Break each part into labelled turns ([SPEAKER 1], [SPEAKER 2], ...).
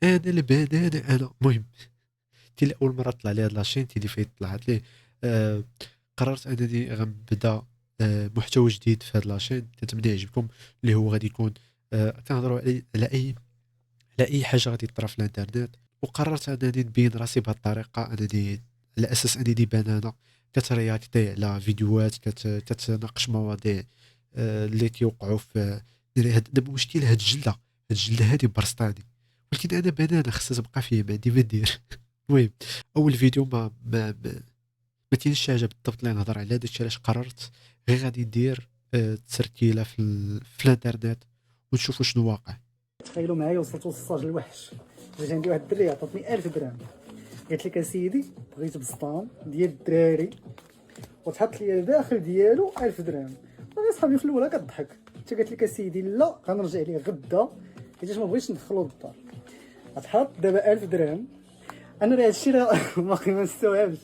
[SPEAKER 1] انا البنانه انا. المهم تي اول مره طلع لي هاد لاشين تي فايت طلعت لي. آه قررت انني غنبدا محتوى جديد في هاد لاشين، تنتمنى يعجبكم، اللي هو غادي يكون تنهضروا على اي حاجه غادي تطرا في الانترنت. وقررت انني نبين راسي بهذه الطريقه، انني على اساس انني بنانه كترياكتي على فيديوهات، كتناقش مواضيع اللي كيوقعوا في دابا. مشكل هاد الجلده هادي برسطاني، ولكن انا بنانه خصها تبقى فيا، ما عندي ما ندير. المهم اول فيديو ما تينش حاجه بالضبط اللي نهضر على هذا الشيء. علاش قررت غير غادي ندير تسرتيله في الانترنت ونشوفوا شنو واقع.
[SPEAKER 2] تخيلوا معايا وصلت للصاج الوحش. جات عندي واحد الدريه عطاتني 1000 درهم، قالت لك اسيدي بغيت بسطام ديال الدراري وتحط لي داخل ديالو 1000 درهم. انا صحابي في الاولى كضحك، حتى قالت لك اسيدي لا غنرجع ليه غدا حيت ما بغيتش ندخلو للدار. غتحط دابا 1000 درهم. انا راه هادشي راه باقي ما نستوعبش.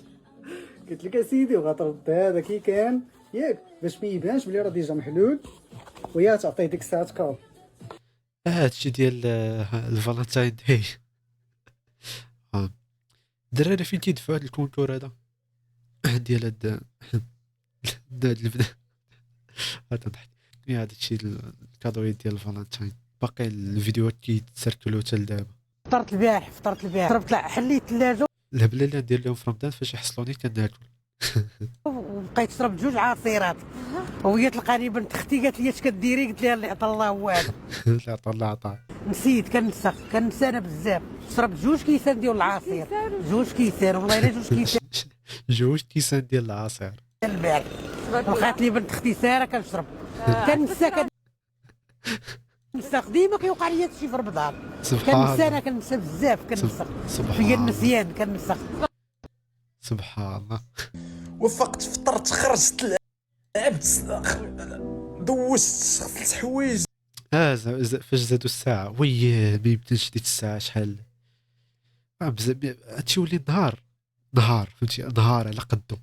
[SPEAKER 2] قلت لك اسيدي وغترد هذا كي كان ياك باش ما يبانش بلي راه ديجا محلول، ويا تعطيه ديك الساعه كاو.
[SPEAKER 1] هادشي ديال الفالنتاين داي. الدراري فين تيدفعوا هاد الكونكور هذا ديال هاد البنات. تضحك يا هذا الشيء الكادوي ديال الفالنتاين. باقي الفيديوهات كيتسركلوا حتى لدابا.
[SPEAKER 2] فطرت البارح ضربت حليت الثلاجه
[SPEAKER 1] الهبله اللي ندير لهم في رمضان فاش يحصلوني كناكل.
[SPEAKER 2] وبقيت شربت جوج عصيرات، وهي تلقاني بنت اختي قالت لي اش كديري؟ قلت لها اللي عطا الله هو هذا.
[SPEAKER 1] لا عطا الله عطا.
[SPEAKER 2] نسيت كنسى انا بزاف. شربت جوج كيسان ديال العصير، جوج كيسان والله الا جوج كيسان
[SPEAKER 1] جوج كيسان ديال العصير
[SPEAKER 2] البارح. لقات لي بنت اختي ساره كنشرب كنسى ديما كيوقع لي هادشي في رمضان. كنسى انا كنسى بزاف كنسى في النسيان كنسى.
[SPEAKER 1] سبحان الله.
[SPEAKER 3] وفقت فطرت خرجت لعبت دوزت 3 حوايج.
[SPEAKER 1] فاش زادوا الساعه وي ما يمكنش ديك الساعه شحال بزاف. هادشي ولي نهار فهمتي، نهار على قدو.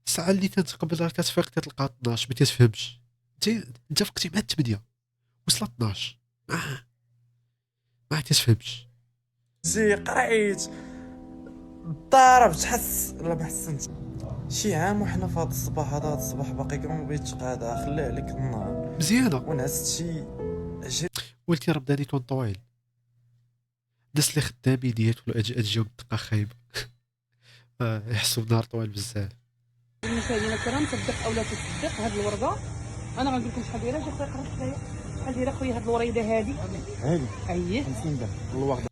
[SPEAKER 1] الساعه اللي تنتقبل راه كتفيق كتلقى 12 ما تفهمش. انت فقتي مع 8 وصلت 12 ما تفهمش.
[SPEAKER 3] زي قريت ضربت حس لا ما حسنتش شي عام وحنا في هذا الصباح. هذا الصباح باقي كما ما بغيتش قاعده خلي عليك النهار
[SPEAKER 1] مزيانه
[SPEAKER 3] ونعست شي
[SPEAKER 1] ولكن رمضان يكون طويل. الناس اللي خدامين ديالو اجيو دقه خايبه يحسوا بنهار طويل بزاف.
[SPEAKER 4] المشاهدين الكرام، تصدق او لا تصدق هذه الورده انا غنقول لكم شحال دايره. شوف قربت شويه شحال دايره خويا هذه الوريده هذه اييه
[SPEAKER 3] 50 درهم الوغده.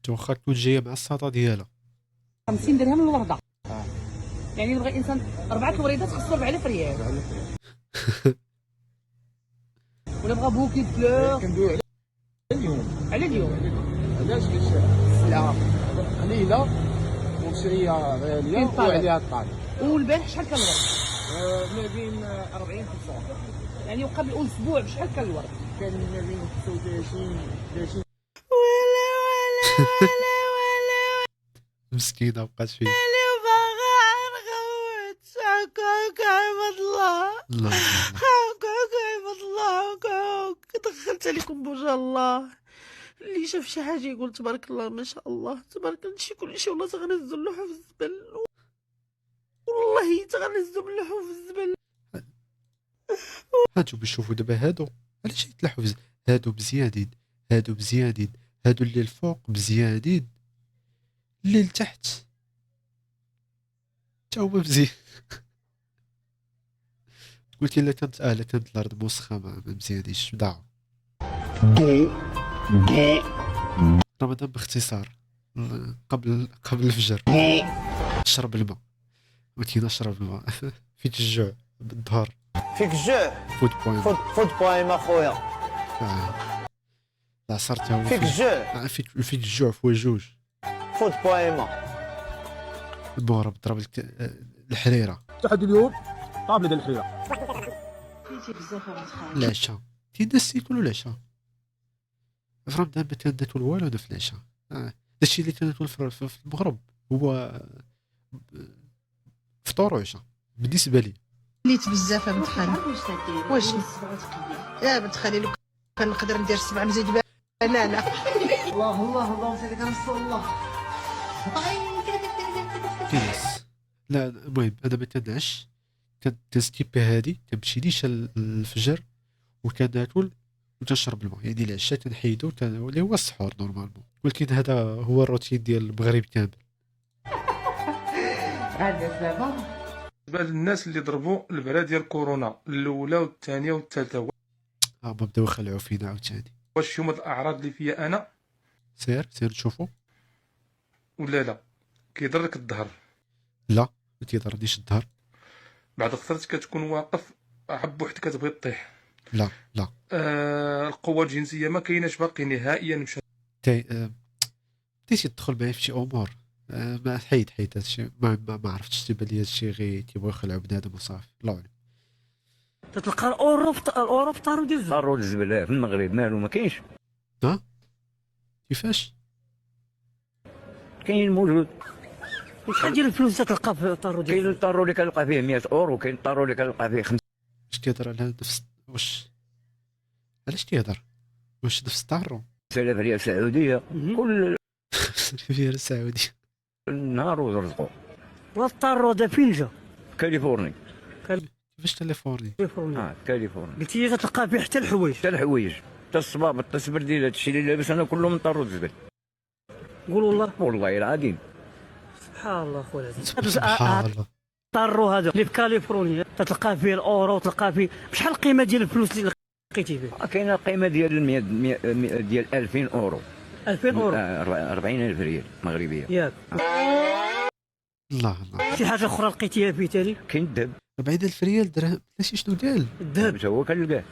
[SPEAKER 1] واخا تكون جايه مع الساطه ديالها
[SPEAKER 4] 50 درهم الورده. يعني بغى الانسان 4 الوريدات خصو 4000 ريال. ولا بغى بوكي فلور
[SPEAKER 3] كندوي على اليوم
[SPEAKER 4] على اليوم.
[SPEAKER 3] علاش؟ السلعه قليله ومشريه غاليه وعليها الطالب.
[SPEAKER 4] والبارح شحال كان الورد؟
[SPEAKER 3] ما بين 40 45
[SPEAKER 4] يعني وقبل اسبوع بشحال كان الورد؟
[SPEAKER 3] كان ما بين 35 30.
[SPEAKER 1] مسكينه بقات فيه. الله
[SPEAKER 4] دخلت عليكم بوجه الله. اللي شاف شي حاجه يقول تبارك الله ما شاء الله تبارك الله. شي كلشي والله تغنزلو اللوحه في الزبل، والله تغنزلو اللوحه في الزبل.
[SPEAKER 1] هانتوما شوفوا دابا هادو علاش يتلاحوا هادو مزيانين، هادو مزيانين، هادو اللي الفوق مزيانين، اللي لتحت تا هو مزيان. قلت الا كانت الارض موسخه ما مزيانيش ضاعوا. رمضان باختصار قبل الفجر شرب الماء، ولكن اشرب الماء فيك الجوع بالظهر.
[SPEAKER 5] فيك الجوع
[SPEAKER 1] فود بوين
[SPEAKER 5] فود بوين اخويا.
[SPEAKER 1] العصر تا هو
[SPEAKER 5] فيك الجوع
[SPEAKER 1] فيك الجوع فوا جوج.
[SPEAKER 5] فود بوين
[SPEAKER 1] المغرب ضرب الحريره
[SPEAKER 6] تحدي اليوم طابله ديال الحريره.
[SPEAKER 4] كليتي بزاف الخير.
[SPEAKER 1] العشاء الناس ياكلوا العشاء في رمضان. ما تناكل والو انا في العشاء. داكشي اللي تناكل في المغرب هو فطور وعشاء بالنسبه لي.
[SPEAKER 7] كليت بزاف بنت خالي. واش يا بنت خالي لو كان نقدر ندير 7 مزيد
[SPEAKER 1] كيس. لا المهم انا ما كنعش، كنستيبي هادي، كنمشي نيشان الفجر وكناكل وتنشرب الماء، يعني العشاء تنحيدو اللي هو السحور نورمالمون، ولكن هذا هو الروتين ديال المغرب كامل.
[SPEAKER 7] بالنسبه للناس اللي ضربوا البرا ديال كورونا الاولى والثانيه والثالثه،
[SPEAKER 1] ما بداو يخلعوا فينا عاوتاني.
[SPEAKER 7] واش هما الاعراض اللي فيا انا
[SPEAKER 1] سير نشوفو.
[SPEAKER 7] ولا لا؟ كيضر لك الظهر،
[SPEAKER 1] لا ما تيضرنيش الظهر.
[SPEAKER 7] بعد خسرت كتكون واقف عب وحدك كتبغي طيح.
[SPEAKER 1] لا
[SPEAKER 7] القوه الجنسيه ما كايناش باقي نهائيا، مشات.
[SPEAKER 1] بديتي تدخل معايا في شي امور، ما حيد هادشي، ما عرفتش، تيبان لي هادشي غير تيبغيو يخلعوا بنادم وصافي، الله اعلم.
[SPEAKER 8] تتلقى الاورو في طارو ديال الزبل، طارو ديال الزبل في المغرب مالو ما كاينش.
[SPEAKER 1] كيفاش
[SPEAKER 8] كاين موجود. شحال ديال الفلوس تلقى في الطارو ديال؟ كاين الطارو اللي كنلقى فيه 100 اورو، كاين الطارو اللي كنلقى فيه 5.
[SPEAKER 1] واش كيهضر على نفس، علاش كيهضر؟ واش نفس الطارو
[SPEAKER 8] 5000 ريال سعوديه كل
[SPEAKER 1] ريال سعودي
[SPEAKER 8] نهار ورزقو. والطارو دا فين جا؟ كاليفورني.
[SPEAKER 1] كيفاش كاليفورني؟
[SPEAKER 8] كاليفورني. قلتي لي تلقى فيه حتى الحوايج، حتى الصباب، حتى السبرديل، هادشي اللي لابس انا كله من طارو الزبل. قول والله العظيم. سبحان الله خويا العزيز.
[SPEAKER 1] سبحان الله.
[SPEAKER 8] طارو هذا اللي في كاليفورنيا تلقى فيه الاورو، تلقى فيه بشحال القيمه ديال الفلوس اللي لقيتي فيه؟ كاينه القيمه ديال 100 ديال 2000 اورو. 2000 اورو 40000 ريال مغربيه ياك.
[SPEAKER 1] الله
[SPEAKER 8] شي حاجه اخرى لقيتيها فيه تاني؟ كاين الذهب
[SPEAKER 1] 40,000 ريال درهم، ماشي شنو قال
[SPEAKER 8] الذهب هو كنلقاه.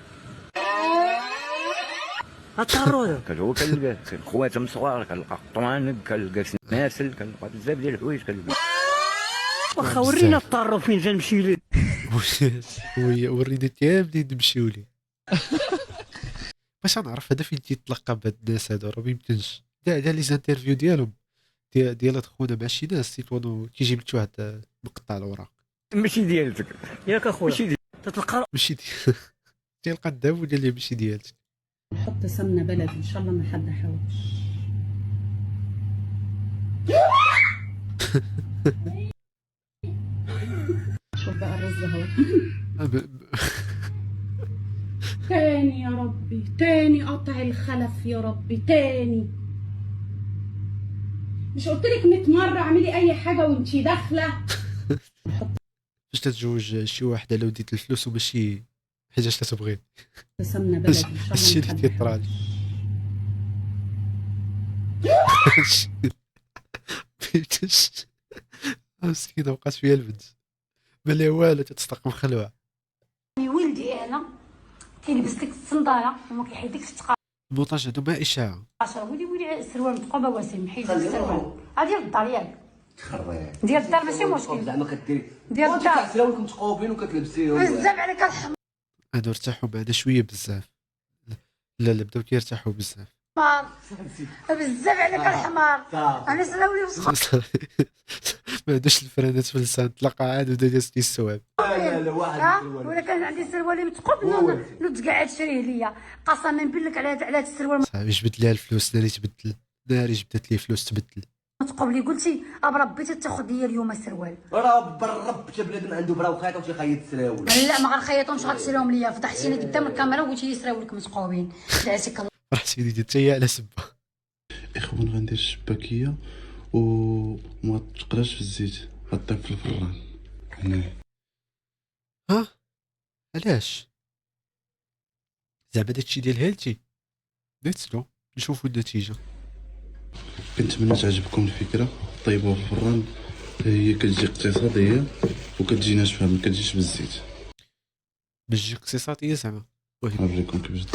[SPEAKER 8] الطارو هذا هو كنلقاه، خواتم صغار كنلقى قطوانق، كنلقى سناسل، كنلقى بزاف ديال الحوايج كنلقى. واخا ورينا الطارو فين جا نمشي ليه.
[SPEAKER 1] وريني انت منين نمشيو ليه. باش نعرف هذا فين تيتلقى بهاد الناس هادو، راه ميمكنش. كاع لي زانترفيو ديالهم ديال خونا مع شي ناس تيتوانو كيجيب لك واحد مقطع الوراق.
[SPEAKER 8] ماشي ديالتك ياك اخويا، ماشي ديالك تتلقى،
[SPEAKER 1] ماشي تلقى الذهب ولا اللي ماشي ديالتك.
[SPEAKER 4] نحط سمنه بلدي ان شاء الله ما حد حاولش. شوف بقى الرز اهو. تاني يا ربي، تاني قطع الخلف يا ربي، تاني. مش قلت لك 100 مره اعملي اي حاجه وانتي داخله؟
[SPEAKER 1] باش تتزوج شي واحد على وديت الفلوس وماشي حاجه تتبغي.
[SPEAKER 4] سمنه بلدي ان شاء الله.
[SPEAKER 1] هادشي اللي تيطرا لي. فهمتيش؟ مسكينه وقعت فيها البنت، ما لها والو، تتستقم خلوه.
[SPEAKER 9] ولدي انا كيلبس لك الصنداله وما كيحيدلكش الثقه.
[SPEAKER 1] المونتاج هادو ما اشاعه.
[SPEAKER 9] ويلي السروال متقوبه واسم، حيد السروال. ديال الدار ياك، ديال الدار ماشي مشكل.
[SPEAKER 10] زعما كديري
[SPEAKER 9] ديال الدار
[SPEAKER 10] سراولكم متقوبين وكتلبسيهم.
[SPEAKER 9] بزاف عليك الحمار.
[SPEAKER 1] هادو ارتاحوا معنا شويه بزاف. لا بداو كيرتاحوا بزاف.
[SPEAKER 9] بزاف عليك الحمار. انا سراولي وسخ.
[SPEAKER 1] ما عندوش الفرانات في اللسان، تلقى عاد ودا دازتي السواب.
[SPEAKER 10] لا واحد
[SPEAKER 9] ولا كان عندي سروالي متقوب نوض كاع تشريه ليا، قسما بالله على هاد السروال
[SPEAKER 1] صاحبي جبد لها الفلوس، ناري تبدل، ناري جبدت لي فلوس تبدل.
[SPEAKER 9] متقوب لي قلتي بربي تاخذ ليا اليوم السروال.
[SPEAKER 10] راه بالرب تا بنادم عنده برا وخيط وتيخيط السراول.
[SPEAKER 9] لا ما غنخيطهمش، غتشريهم ليا. فضحتيني قدام الكاميرا وقلتي لي سراولك متقوبين. دعتك الله.
[SPEAKER 1] راح سيدي ديت هي على سبه.
[SPEAKER 11] اخوان غندير الشباكيه وما تقراش في الزيت، غطيب في الفران هنا.
[SPEAKER 1] ها علاش زعما داكشي ديال هالتي؟ نتسلو نشوفوا النتيجه.
[SPEAKER 11] كنتمنى تعجبكم الفكره. طيبوها في الفران، هي كتجي اقتصاديه وكتجي ناشفه، ما كتجيش بالزيت.
[SPEAKER 1] باش تجي اقتصاديه زعما.
[SPEAKER 11] نوريكم كيفاش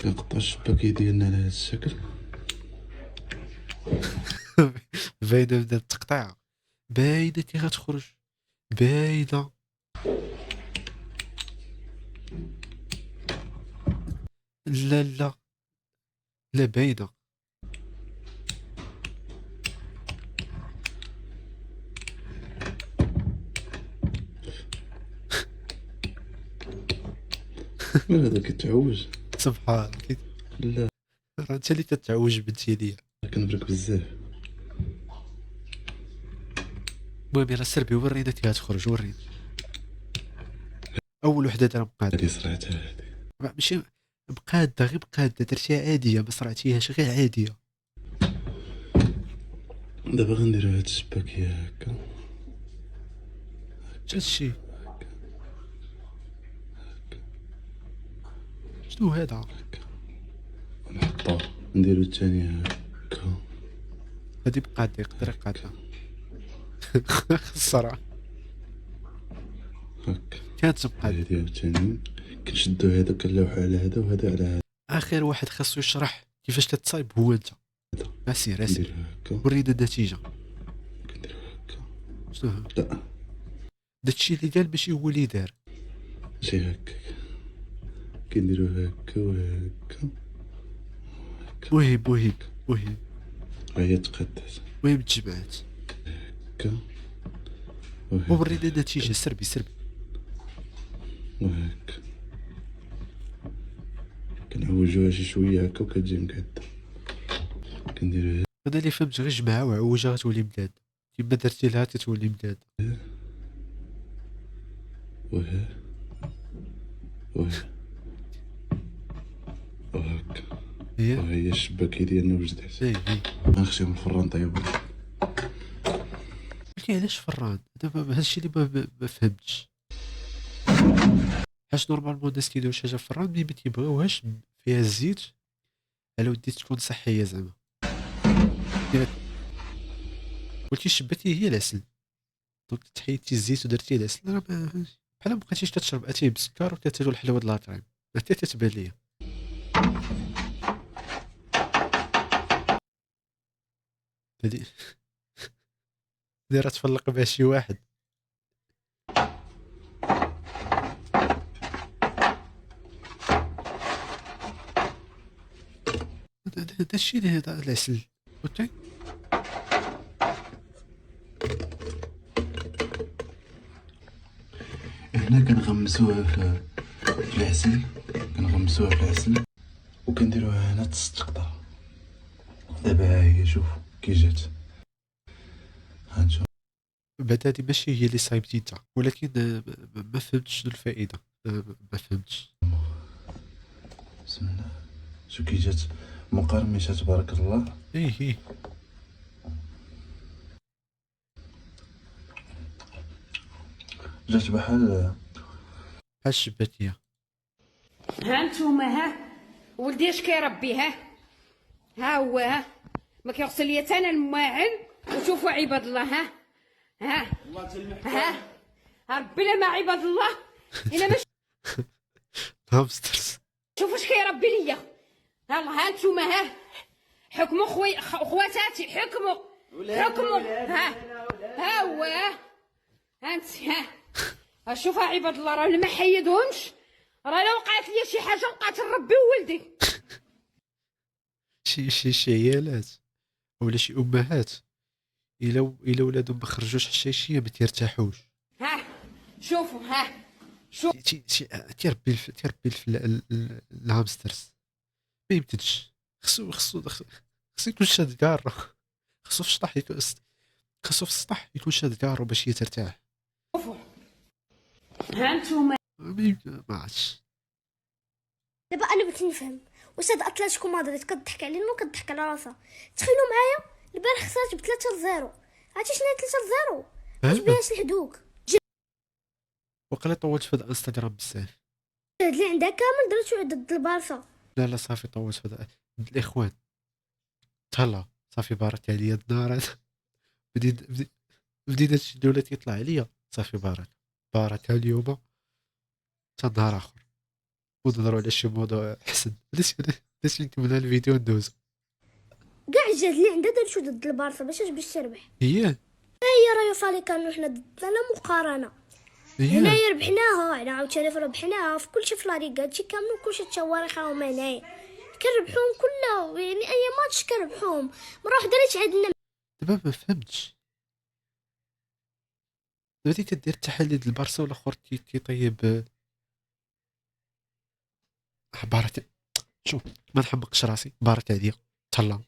[SPEAKER 11] كنقطع الشباكيه ديالنا على هذا الشكل.
[SPEAKER 1] باينه من التقطيع، باينه كي غتخرج، باينه. لا باينه.
[SPEAKER 11] هذا كيتعوج.
[SPEAKER 1] سبحان الله.
[SPEAKER 11] لا
[SPEAKER 1] راه انت اللي تتعوج بنتي ليا.
[SPEAKER 11] كنبرك بزاف.
[SPEAKER 1] المهم يلا سربي ورينا تي تخرج ورينا. اول وحده دار مقاده
[SPEAKER 11] هادي صرعتها هادي.
[SPEAKER 1] ماشي مقاده غير مقاده درتيها عاديه ما صرعتيهاش غير عاديه.
[SPEAKER 11] دابا غنديرو هاد الشباكية هكا.
[SPEAKER 1] هادشي شنو هذا؟
[SPEAKER 11] نحطو نديرو الثانية هكا.
[SPEAKER 1] هادي مقاده يقدر يقادها. الصراحه
[SPEAKER 11] هكا
[SPEAKER 1] كانت مقاده.
[SPEAKER 11] هادي عاوتاني كنشدو هذا كنلوحو على هذا وهذا على هذا.
[SPEAKER 1] اخر واحد خاصو يشرح كيفاش تتصايب هو انت. اسير اسير
[SPEAKER 11] نديرو هكا
[SPEAKER 1] ورينا النتيجه.
[SPEAKER 11] كنديرو هكا.
[SPEAKER 1] شنو هذا؟
[SPEAKER 11] لا
[SPEAKER 1] داكشي اللي قال ماشي هو اللي دار.
[SPEAKER 11] ماشي هكا. كنديرو هكا وهكا.
[SPEAKER 1] مهم مهم مهم
[SPEAKER 11] هي تقادات
[SPEAKER 1] مهم تجمعات.
[SPEAKER 11] هكا وهكا
[SPEAKER 1] ورينا النتيجه سربي سربي.
[SPEAKER 11] وهكا. كنعوجوها شي شويه هكا وكتجي مقاده. كنديرو
[SPEAKER 1] انا اللي فهمت غير جمعها وعوجها غتولي مداد. كيما درتي لها تتولي مداد.
[SPEAKER 11] وها وها وهكا.
[SPEAKER 1] هي
[SPEAKER 11] وهي الشباكي ديالنا وجدات.
[SPEAKER 1] اي
[SPEAKER 11] غنخشيو من الفران طيبو.
[SPEAKER 1] ولكن علاش فران؟ انا هادشي اللي ما فهمتش. حاش نورمالمون الناس كيديروا شي حاجه في الفران ملي ما تيبغيوهاش فيها الزيت على ودي تكون صحيه زعما. قلتي شبتي هي العسل دونك تحيدتي الزيت ودرتي العسل راه بحال ما بقيتيش تشرب اتاي بسكر وتاتو الحلوه د لاطريم حتى تتبان ليا. هادي راه تفلق بها شي واحد. هادشي اللي هذا العسل قلتي.
[SPEAKER 11] هنا كنغمسوها في العسل. كنغمسوها في العسل وكنديروها هنا تستقطع. دابا ها هي شوف كي جات. هانتوما
[SPEAKER 1] بعد هادي ماشي هي اللي صايبتي انت ولكن ما فهمتش شنو الفائده. ما فهمتش.
[SPEAKER 11] بسم الله شوف كي جات مقرمشه تبارك الله.
[SPEAKER 1] ايه
[SPEAKER 11] جات بحال
[SPEAKER 1] الشباتيه.
[SPEAKER 9] ها انتوما ها ولدي اش كيربي ها هو ما كيغسل ليا حتى انا الماعن وشوفوا عباد الله ها ربي لا ما عباد الله الا ما
[SPEAKER 1] هامسترز.
[SPEAKER 9] شوفوا اش كيربي ليا. ها انتوما حكموا خواتاتي حكموا ها هو ها انت شوفوا عباد الله راه ما حيدهمش راه لو وقعت لي شي حاجه وقعت لربي وولدي.
[SPEAKER 1] شي عيالات ولا شي امهات الا ولادهم ما خرجوش حشاشيه ما تيرتاحوش.
[SPEAKER 9] شوفوا
[SPEAKER 1] تيربي الهامسترز ما يمكنش. خصو يكون شاد كارو. خصو في السطح يكون شاد كارو باش هي ترتاح.
[SPEAKER 9] شوفوا ها انتوما
[SPEAKER 1] ما عرفتش.
[SPEAKER 12] دابا انا بغيت نفهم واش هاد اتلتيكو مدريد كضحك علينا ولا كضحك على راسها. تخيلوا معايا البارح خسرت ب 3-0. عرفتي شنو هي 3-0؟ اش بيهاش الحدوك.
[SPEAKER 1] وقيلا طولت في الانستغرام بزاف.
[SPEAKER 12] هاد اللي عندها كامل درتو ضد البارسا.
[SPEAKER 1] لا صافي طولت في ضد الاخوان. تهلا صافي بارك عليا النار. بدينا شي دولة يطلع عليا صافي بارك اليوم حتى نهار اخر ونهضروا على شي موضوع احسن. باش نكمل الفيديو ندوز.
[SPEAKER 12] كاع الجهد اللي عندها درتو ضد البارسا باش تربح.
[SPEAKER 1] هي
[SPEAKER 12] رايو فاليكانو حنا ضدنا مقارنه. هنايا ربحناها هنا عاوتاني ربحناها في كلشي في لاريغا هادشي كامل كلشي التواريخ راهم هنايا كنربحوهم كلها يعني اي ماتش كنربحوهم مره وحده اللي تعادلنا.
[SPEAKER 1] دابا ما فهمتش دابا تدير التحليل ديال البارسا والاخر تيطيب عبارة شوف ما نحمقش راسي، بارك عليا، تهلا.